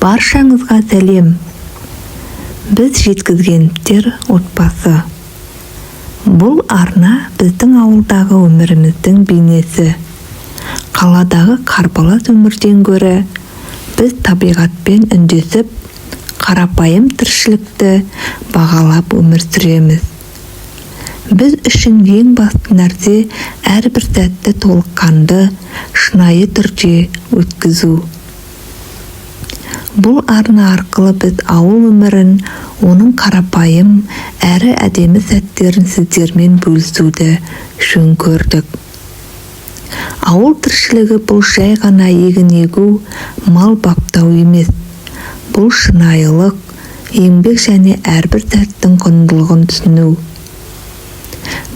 Баршаңызға сәлем. Біз жеткізгендер отбасы. Бұл арна біздің ауылдағы өміріміздің бейнесі. Қаладағы қарбалас өмірден гөрі біз табиғатпен үндесіп, қарапайым тіршілікті бағалап өмір сүреміз. Біз үшін ең басты нәрсе әрбір сәтті толыққанды, шынайы түрде өткізу. Бұл арна арқылы біз ауыл өмірін, оның қарапайым әрі әдемі сәттерін сіздермен бөлісуді жөн көрдік. Ауыл тіршілігі бұл жай ғана егін егу, мал баптау емес. Бұл шынайылық, еңбек және әрбір сәттің құндылығын түсіну.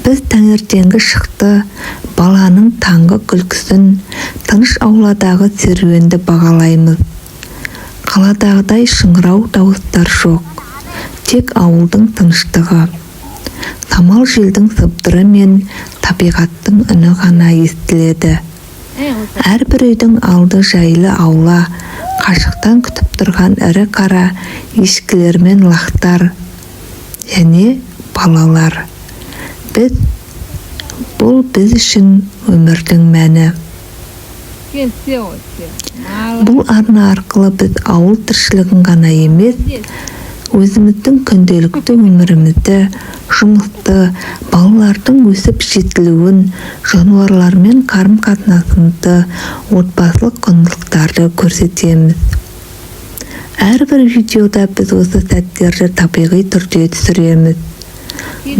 Біз таңертеңгі шықты, баланың таңғы күлкісін, тыныш ауладағы серуенді бағалаймыз. Қаладағыдай шыңырау дауыстар жоқ, тек ауылдың тыныштығы. Самал желдің сыбдыры мен табиғаттың үні ғана естіледі. Әрбір үйдің алды жайлы аула, қашықтан күтіп тұрған ірі қара ешкілер мен лақтар және балалар. Бұл біз үшін өмірдің мәні. Бұл арна арқылы біз ауыл тіршілігін ғана емес, өзіміздің күнделікті өмірімізді, жұмысты, балалардың өсіп жетілуін, жануарлармен қарым-қатынасымызды, отбасылық құндылықтарды көрсетеміз. Әрбір видеода біз осы сәттерді табиғи түрде түсіреміз.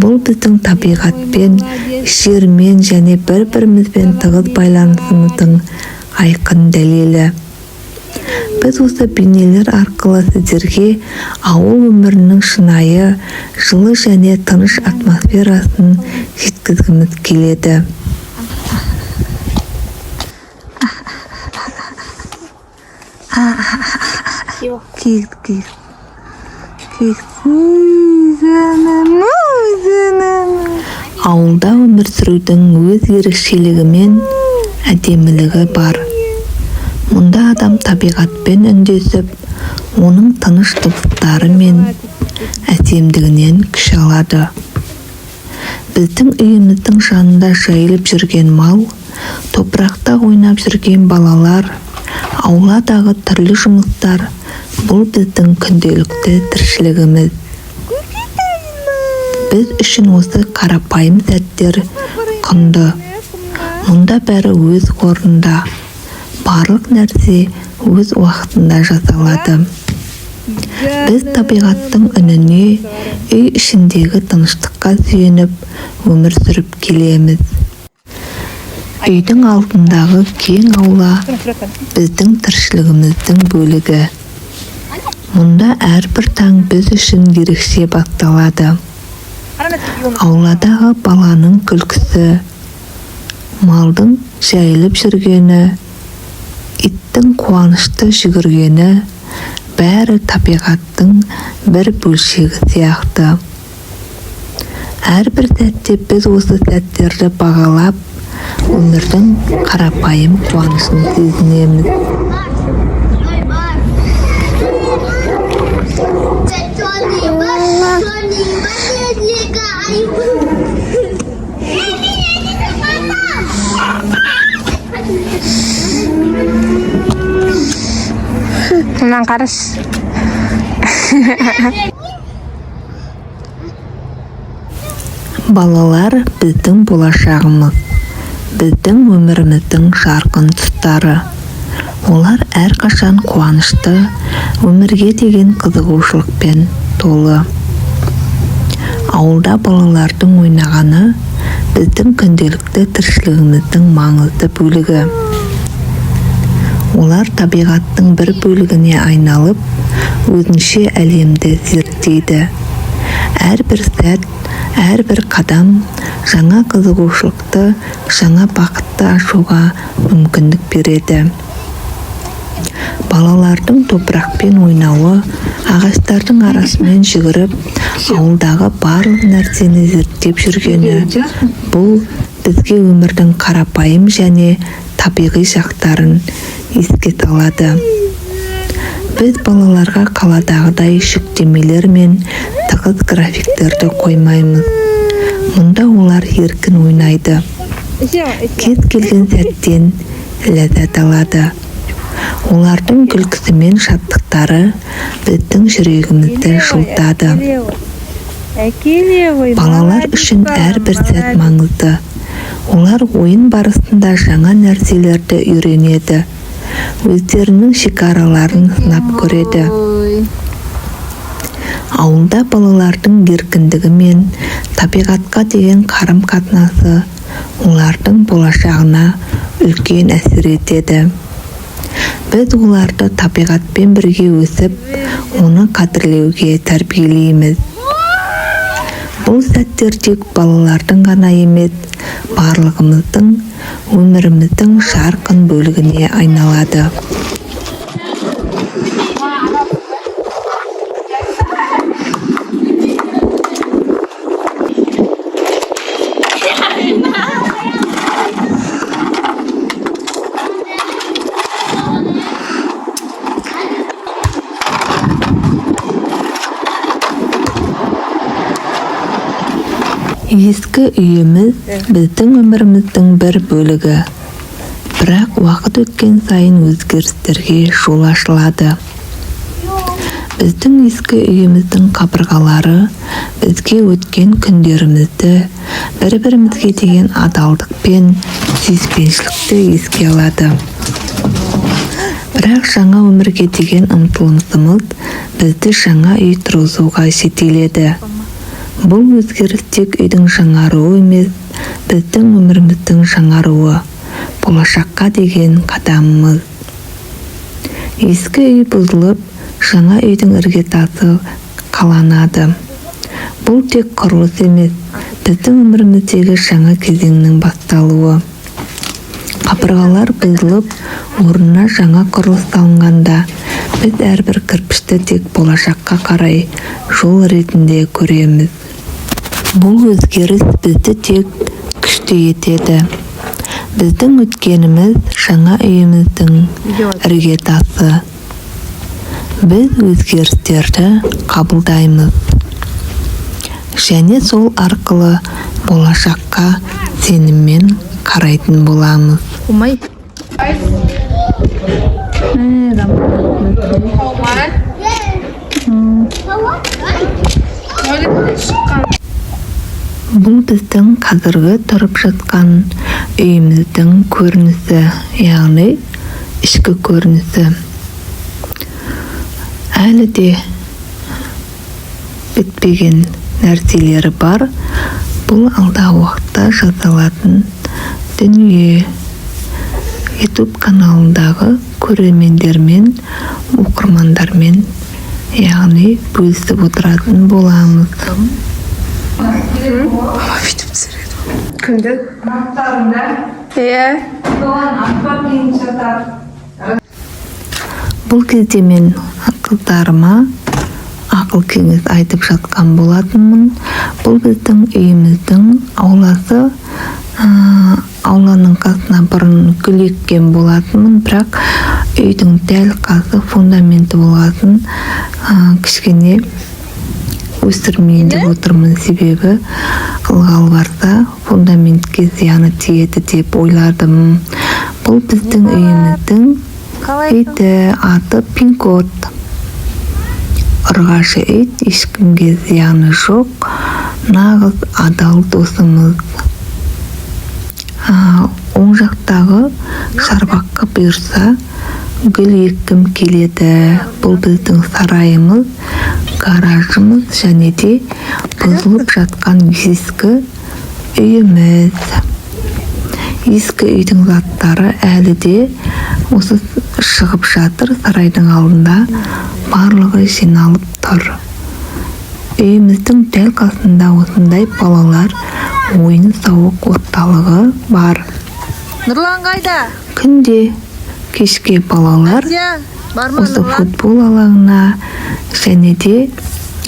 Бұл біздің табиғатпен, жермен және бір-бірімізбен тығыз байланысымыздың айқын дәлелі. Біз осы бейнелер арқылы сіздерге ауыл өмірінің шынайы, жылы және тыныш атмосферасын жеткізгіміз келеді. Ауылда өмір сүрудің өз ерекшелігі мен әдемілігі бар. Мұнда адам табиғатпен үндесіп, оның тыныш дыбыстары мен әсемдігінен күш алады. Біздің үйіміздің жанында жайылып жүрген мал, топырақта ойнап жүрген балалар, ауладағы түрлі жұмыстар, бұл біздің күнделікті тіршілігіміз. Біз үшін осы қарапайым сәттер құнды. Мұнда бәрі өз орнында, барлық нәрсе өз уақытында жасалады. Біз табиғаттың үніне, үй ішіндегі тыныштыққа сүйеніп өмір сүріп келеміз. Үйдің алдындағы кең аула біздің тіршілігіміздің бөлігі. Мұнда әрбір таң біз үшін ерекше басталады. Ауладағы баланың күлкісі, малдың жайылып жүргені, иттің қуанышты жүгіргені, бәрі табиғаттың бір бөлшегі сияқты. Әрбір сәтте біз осы сәттерді бағалап, өмірдің қарапайым қуанышын сезінеміз. Tenang Karis. Балалар біздің болашағымыз, біздің өміріміздің жарқын тұстары. Олар әрқашан қуанышты, өмірге деген қызығушылықпен толы. Ауылда балалардың ойнағаны біздің күнделікті тіршілігіміздің маңызды бөлігі. Олар табиғаттың бір бөлігіне айналып, өзінше әлемді зерттейді. Әрбір сәт, әрбір қадам жаңа қызығушылықты, жаңа бақытты ашуға мүмкіндік береді. Балалардың топырақпен ойнауы, ағаштардың арасымен жүгіріп, ауылдағы барлық нәрсені зерттеп жүргені, бұл бізге өмірдің қарапайым және табиғи жақтарын еске салады. Біз балаларға қаладағыдай жүктемелер мен тығыз графиктерді қоймаймыз. Мұнда олар еркін ойнайды. Кез келген сәттен ләззат алады. Олардың күлкісі мен шаттықтары біздің жүрегімізді жылытады. Балалар үшін әрбір сәт маңызды. Олар ойын барысында жаңа нәрселерді үйренеді. Өздерінің шекараларын сынап көреді. Ауылда балалардың еркіндігі мен табиғатқа деген қарым-қатынасы олардың болашағына үлкен әсер етеді. Біз оларды табиғатпен бірге өсіп, оны қадірлеуге тәрбиелейміз. Бұл сәттер тек балалардың ғана емес, барлығымыздың өміріміздің жарқын бөлігіне айналады. Ескі үйіміз біздің өміріміздің бір бөлігі. Бірақ уақыт өткен сайын өзгерістерге жол ашылады. Біздің ескі үйіміздің қабырғалары бізге өткен күндерімізді, бір-бірімізге деген адалдық пен сүйіспеншілікті еске алады. Бірақ жаңа өмірге деген ұмтылысымыз бізді жаңа үй тұрғызуға жетеледі. Бұл өзгеріс тек үйдің жаңаруы емес, біздің өміріміздің жаңаруы, болашаққа деген қадамымыз. Ескі үй бұзылып, жаңа үйдің іргетасы қаланады. Бұл тек құрылыс емес, біздің өміріміздегі жаңа кезеңнің басталуы. Қабырғалар бұзылып, орнына жаңа құрылыс салынғанда, біз әрбір кірпішті тек болашаққа қарай жол ретінде көреміз. Бұл өзгеріс бізді тек күшті етеді. Біздің өткеніміз жаңа үйіміздің іргетасы. Біз өзгерістерді қабылдаймыз. Және сол арқылы болашаққа сеніммен қарайтын боламыз. Бұл біздің қазіргі тұрып жатқан үйіміздің көрінісі, яғни ішкі көрінісі. Әлі де бітпеген нәрселері бар. Бұл алдағы уақытта жасалатын дүние. YouTube каналындағы көрермендермен, оқырмандармен, яғни бөлісіп отыратын боламыз. Мама видео түсіреді. Кімді? Бұл кезде мен қыздарыма ақыл кеңес айтып жатқан болатынмын. Бұл біздің үйіміздің ауласы. Ауланың қасына бұрын гүл еккен болатынмын, бірақ үйдің дәл қасы фундаменті болғасын кішкене өсірмейін деп отырмын. Себебі ылғал барса фундаментке зияны тиеді деп ойладым. Бұл біздің үйіміздің иті, аты Пинкот. Ұрғашы ит, ешкімге зияны жоқ, нағыз адал досымыз. Оң жақтағы шарбаққа бұйырса гүл еккім келеді. Бұл біздің сарайымыз, гаражымыз және де бұзылып жатқан ескі үйіміз. Ескі үйдің заттары әлі де осы шығып жатыр. Сарайдың алдында барлығы жиналып тұр. Үйіміздің дәл қасында осындай балалар ойын сауық орталығы бар. Нұрлан қайда? Күнде кешке балалар осы футбол алаңына және де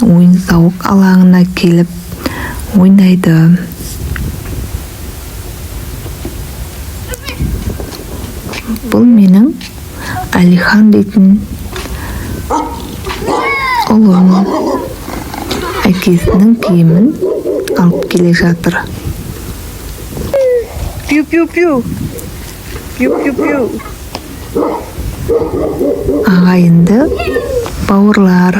ойын сауық алаңына келіп ойнайды. Бұл менің Алихан дейтін ұлының әкесінің киімін алып келе жатыр. Пью-пью-пью. Пью-пью-пью. Ағайынды бауырлар.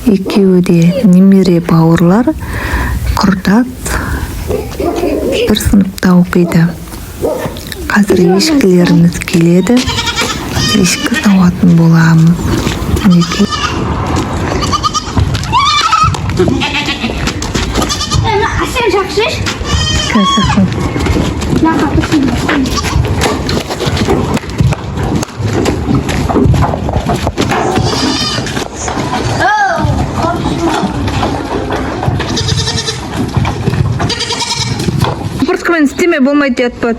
Екеуі де немере бауырлар, құрдас, бір сыныпта оқиды. Қазір ешкілеріміз келеді. Ешкі сауатын боламыз. Мінекей. Сен жақсы. Қазір Спортсмен істеме болмайды деп атпады.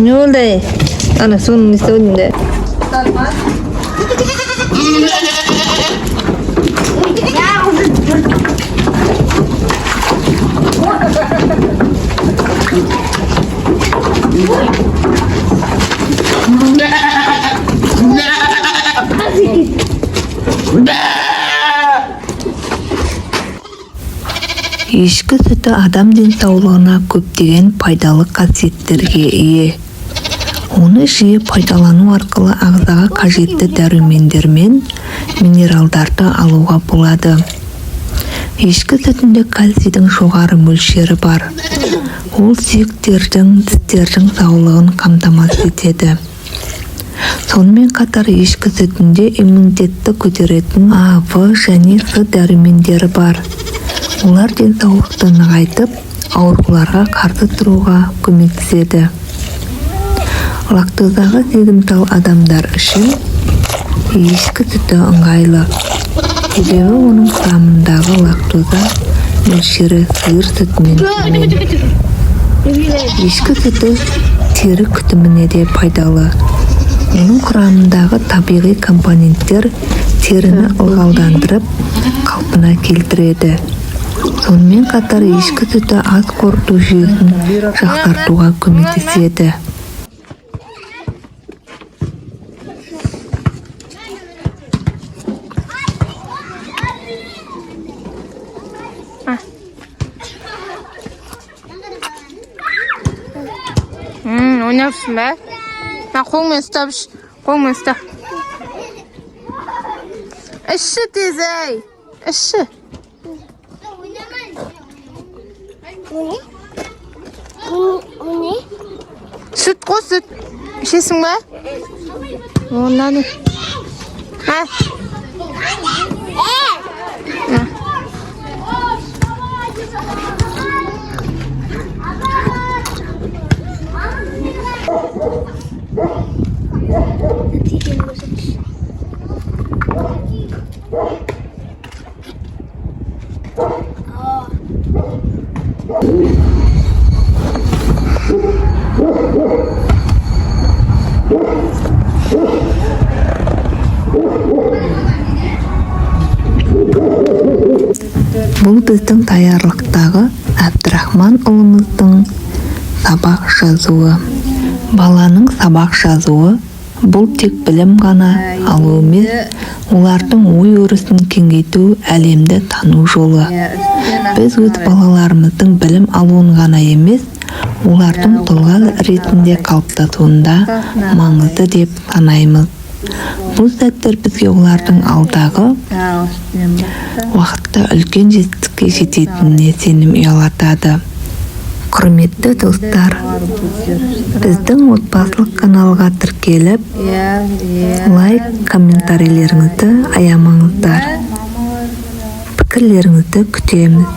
Не болды? Ана соның не істеуінде? ешкі сүті адам денсаулығына көптеген пайдалы қасиеттерге ие. Оны жиі пайдалану арқылы ағзаға қажетті дәрумендер мен минералдарды алуға болады. Ешкі сүтінде кальцийдің жоғары мөлшері бар. Ол сүйектердің, тістердің саулығын қамтамасыз етеді. Сонымен қатар ешкі сүтінде иммунитетті көтеретін А, В және С дәрумендері бар. Олар денсаулықты нығайтып, ауруларға қарсы тұруға көмектеседі. Лактозаға сезімтал адамдар үшін ешкі сүті ыңғайлы. Себебі оның құрамындағы лактоза мөлшері сиыр сүтінен төмен. Ешкі сүті тері күтіміне де пайдалы. Оның құрамындағы табиғи компоненттер теріні ылғалдандырып, қалпына келтіреді. Сонымен қатар ешкі сүті ас қорыту жүйесін жақсартуға көмектеседі. Ойнапсың ба? Қолмен ұстап, қолмен ұстап. Іші тез әй, іші. Süt қой, süt. İşesin be. Ondan. Ha. Бұл біздің даярлықтағы Әбдірахман ұлымыздың сабақ жазуы. Баланың сабақ жазуы бұл тек білім ғана алу емес, олардың ой өрісін кеңейту, әлемді тану жолы. Біз өз балаларымыздың білім алуын ғана емес, олардың тұлға ретінде қалыптасуында маңызды деп санаймыз. Бұл сәттер бізге олардың алдағы уақытта үлкен жетістікке жететініне сенім ұялатады. Құрметті достар, біздің отбасылық каналға тіркеліп, лайк, комментарийлеріңізді аямаңыздар. Пікірлеріңізді күтеміз.